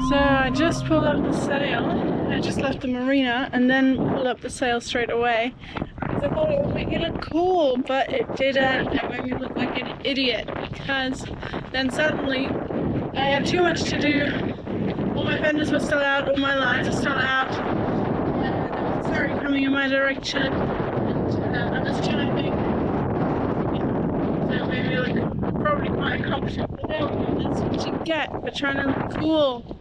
So I just pulled up the sail. I just left the marina and then pulled up the sail straight away because I thought it would make me look cool, but it didn't. It made me look like an idiot because then suddenly I had too much to do. All my fenders were still out, all my lines were still out. There was a ferry coming in my direction, and I was driving. So it made me look probably quite incompetent, but there we go. That's what you get for trying to look cool.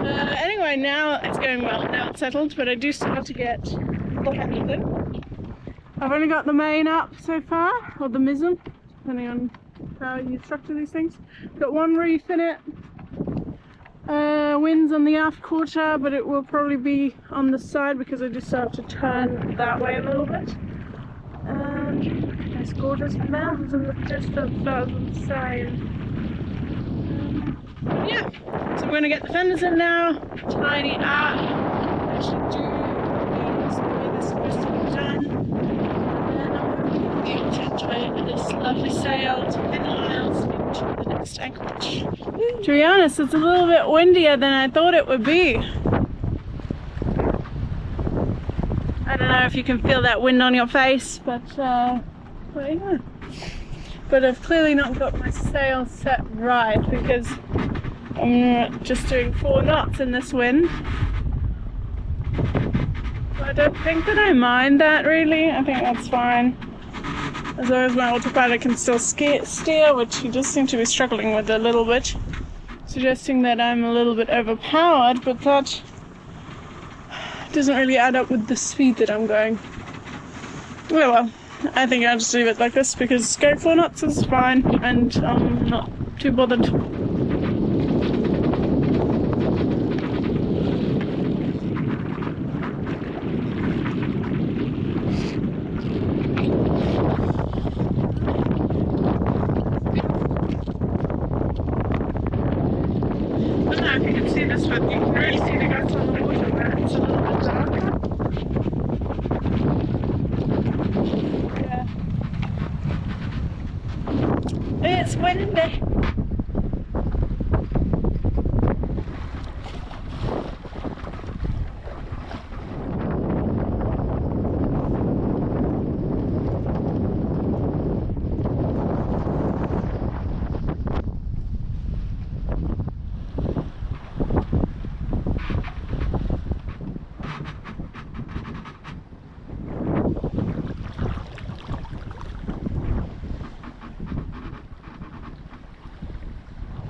Anyway, now it's going well. Now it's settled, but I do still have to get the fenders in. I've only got the main up so far, or the mizzen, depending on how you structure these things. Got one reef in it. Wind's on the aft quarter, but it will probably be on the side because I just have to turn that way a little bit. Nice gorgeous mountains in the distance on the side. Yeah, so I'm going to get the fenders in now, tidy up. I should do things the way they're supposed to be done. And then I'm going to be able to enjoy this lovely sail to the Isles into the next anchorage. To be honest, it's a little bit windier than I thought it would be. I don't know if you can feel that wind on your face, but yeah. But I've clearly not got my sail set right because I'm just doing 4 knots in this wind. So I don't think that I mind that really. I think that's fine. As long as my autopilot can still steer, which he does seem to be struggling with a little bit. Suggesting that I'm a little bit overpowered, but that doesn't really add up with the speed that I'm going. Well, I think I'll just leave it like this because going 4 knots is fine and I'm not too bothered. I don't know if you can see this, but you can really see the guts on the water where it's a little bit darker. Yeah. It's windy.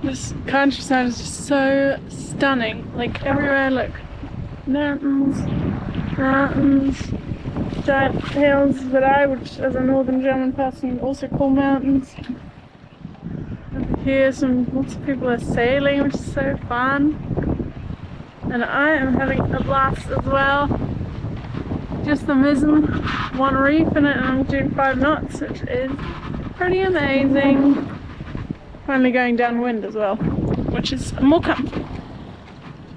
This countryside is just so stunning. Like everywhere I look, mountains, giant hills that I would, as a northern German person, also call mountains. Over here, lots of people are sailing, which is so fun, and I am having a blast as well. Just the mizzen, 1 reef in it, and I'm doing 5 knots, which is pretty amazing. Finally going downwind as well, which is more comfortable.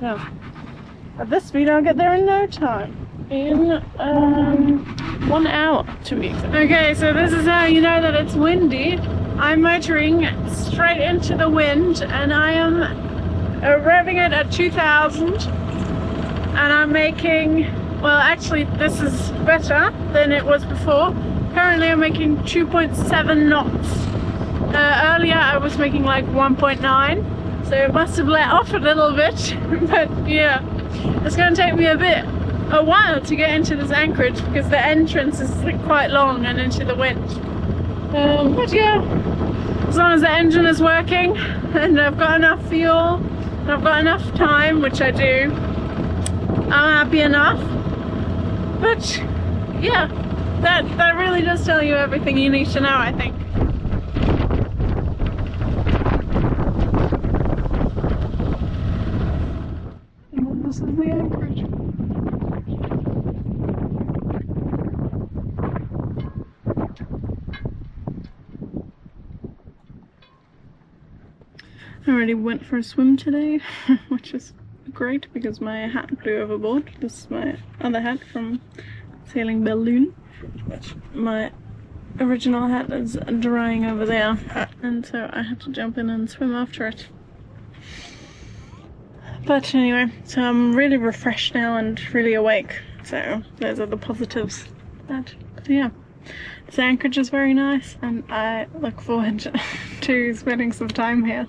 So, at this speed I'll get there in no time. In 1 hour to be exact. Okay, so this is how you know that it's windy. I'm motoring straight into the wind and I am revving it at 2,000 and I'm making, well actually this is better than it was before. Currently I'm making 2.7 knots. Earlier I was making like 1.9, so it must have let off a little bit, but yeah, it's going to take me a while to get into this anchorage because the entrance is like quite long and into the wind. But yeah, as long as the engine is working and I've got enough fuel and I've got enough time, which I do, I'm happy enough. But yeah, that really does tell you everything you need to know, I think. This is the anchorage. I already went for a swim today, which is great because my hat flew overboard. This is my other hat from Sailing Balloon, which my original hat is drying over there, and so I had to jump in and swim after it. But anyway, so I'm really refreshed now and really awake. So those are the positives. But yeah, this anchorage is very nice and I look forward to spending some time here.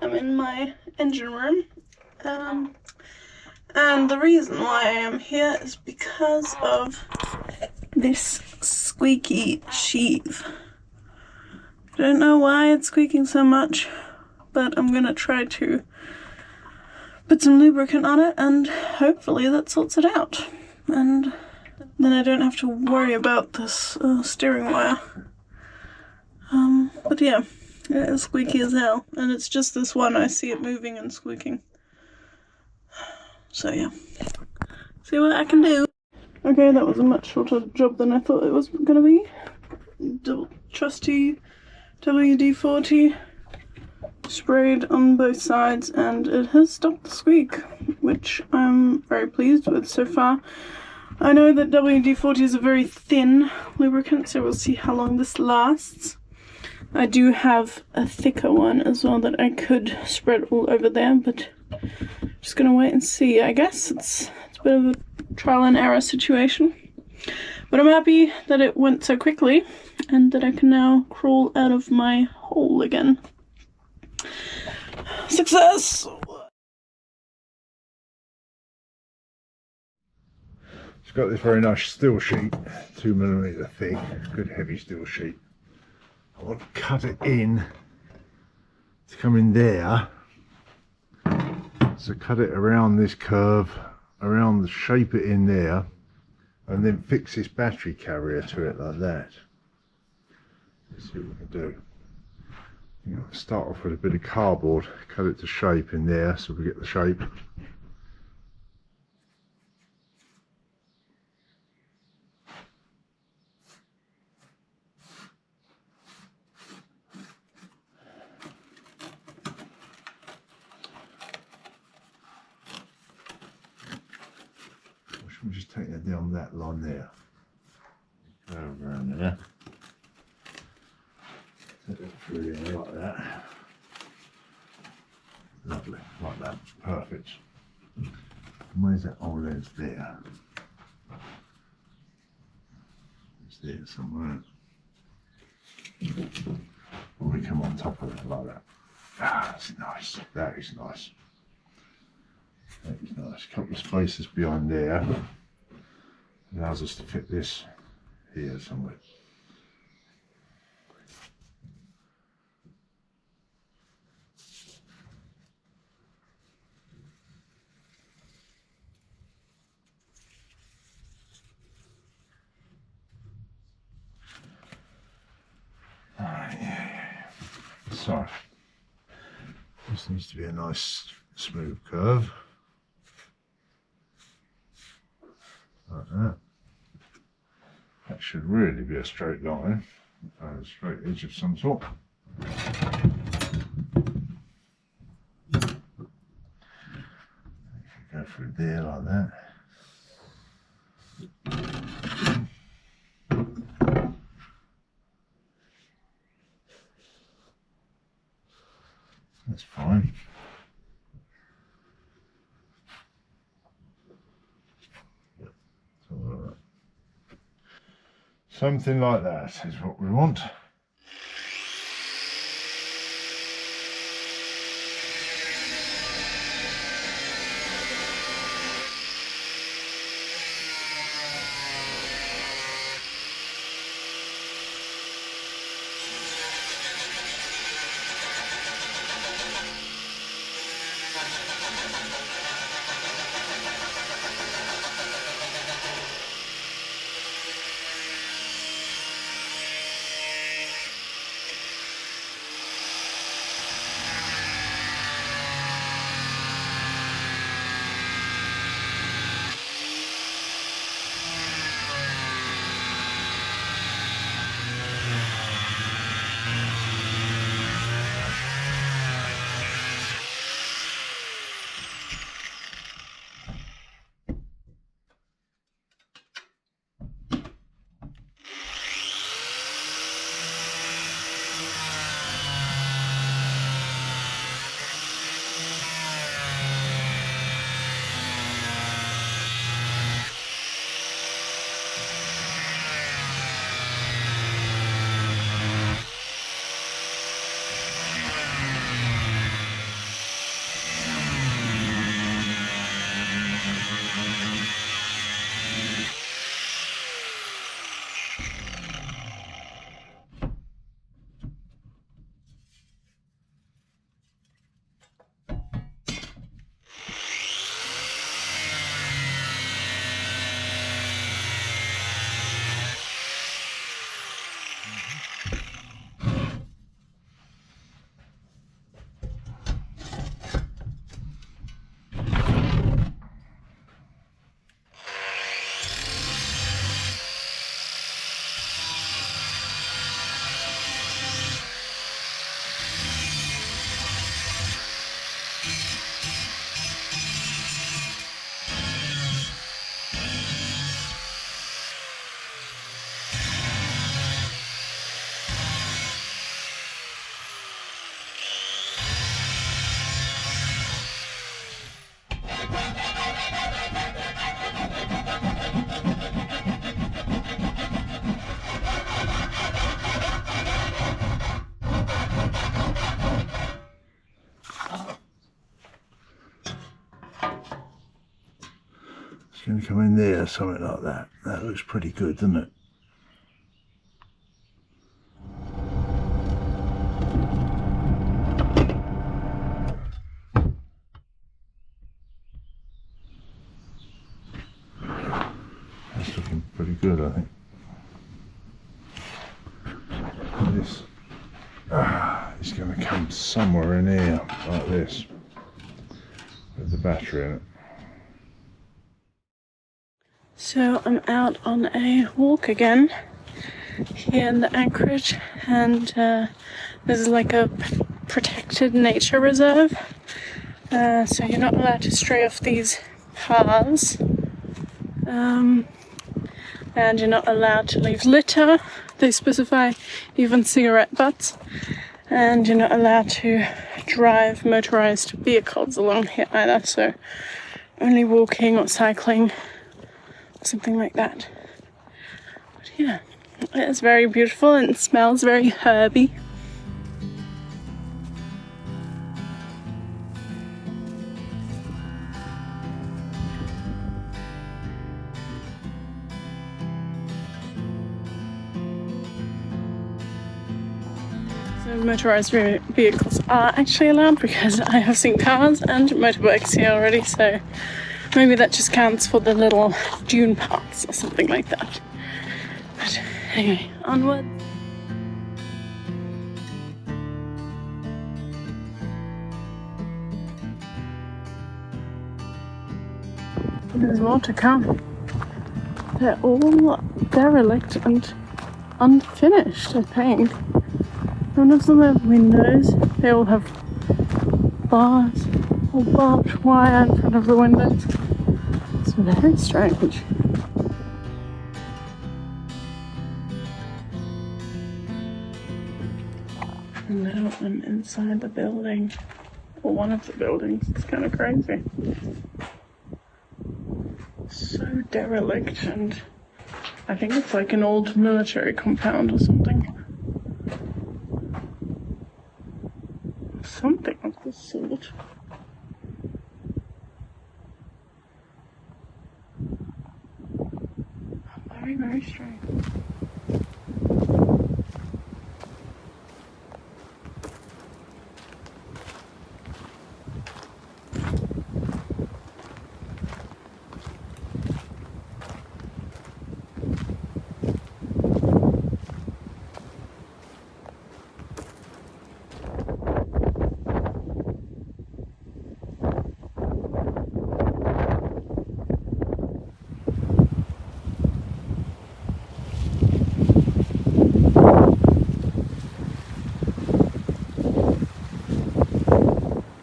I'm in my engine room, and the reason why I am here is because of this squeaky sheave. I don't know why it's squeaking so much, but I'm gonna try to put some lubricant on it and hopefully that sorts it out, and then I don't have to worry about this steering wire. But yeah, it is squeaky as hell, and it's just this one I see it moving and squeaking. So yeah, see what I can do. Okay, that was a much shorter job than I thought it was gonna be. Trusty WD-40 sprayed on both sides, and it has stopped the squeak, which I'm very pleased with so far. I know that WD-40 is a very thin lubricant, so we'll see how long this lasts. I do have a thicker one as well that I could spread all over there, but I'm just gonna wait and see. I guess it's a bit of a trial and error situation, but I'm happy that it went so quickly and that I can now crawl out of my hole again. Success! It's got this very nice steel sheet, 2mm thick, good heavy steel sheet. I want to cut it in to come in there, so cut it around this curve, around the shape it in there, and then fix this battery carrier to it like that. Let's see what we can do. You know, start off with a bit of cardboard, cut it to shape in there so we get the shape. We'll just take that down that line there. Go around there. Set it through there like that. Lovely, like that. Perfect. And where's that? Oh, there's there. It's there somewhere. We come on top of it like that. Ah, that's nice. That is nice. That is nice. A couple of spaces behind there. Allows us to fit this here somewhere. So, this needs to be a nice smooth curve. Like that. That should really be a straight line, a straight edge of some sort. Go through there like that. That's fine. Something like that is what we want. going to come in there, something like that. That looks pretty good, doesn't it? That's looking pretty good, I think. This is going to come somewhere in here, like this, with the battery in it. So I'm out on a walk again here in the anchorage, and this is like a protected nature reserve, so you're not allowed to stray off these paths, and you're not allowed to leave litter. They specify even cigarette butts, and you're not allowed to drive motorized vehicles along here either, so only walking or cycling, something like that. But yeah, it's very beautiful and it smells very herby. So motorized vehicles are actually allowed, because I have seen cars and motorbikes here already, so maybe that just counts for the little dune parks or something like that. But anyway, onward. There's more to come. They're all derelict and unfinished, I think. None of them have windows. They all have bars or barbed wire in front of the windows. It's very strange. And now I'm inside the building, or one of the buildings. It's kind of crazy. So derelict, and I think it's like an old military compound or something. Something of this sort. Very, very strange.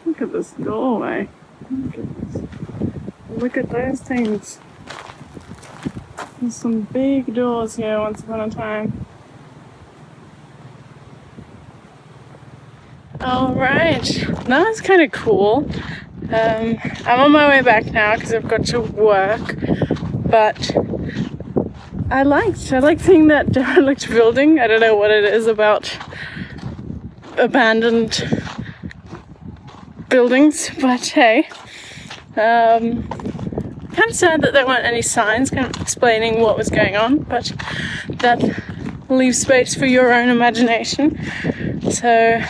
Look at this doorway. Look at those things. There's some big doors here once upon a time. Alright, that was kind of cool. I'm on my way back now because I've got to work, but I liked seeing that derelict building. I don't know what it is about abandoned buildings, but hey, kind of sad that there weren't any signs kind of explaining what was going on, but that leaves space for your own imagination. So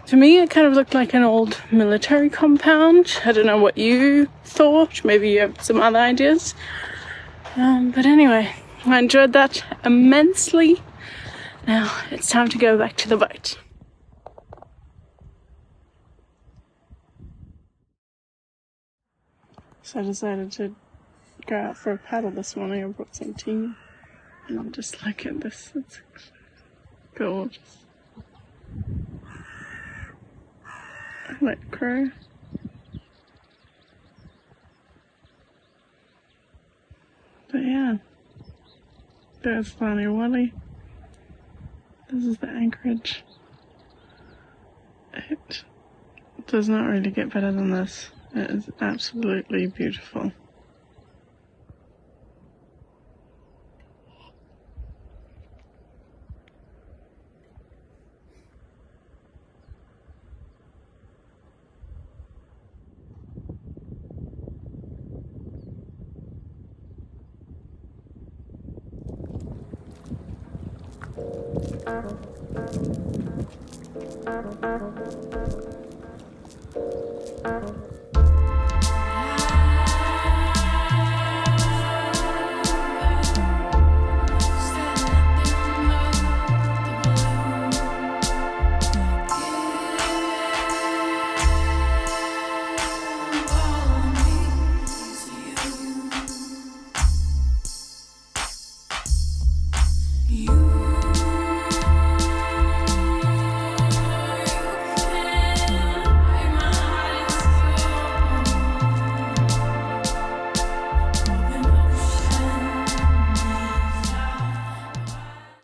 to me it kind of looked like an old military compound. I don't know what you thought, maybe you have some other ideas, but anyway, I enjoyed that immensely. Now it's time to go back to the boat. So I decided to go out for a paddle this morning. I brought some tea, and just look at this, it's gorgeous. I like crow. But yeah, there's Funny Wally. This is the anchorage. It does not really get better than this. It is absolutely beautiful.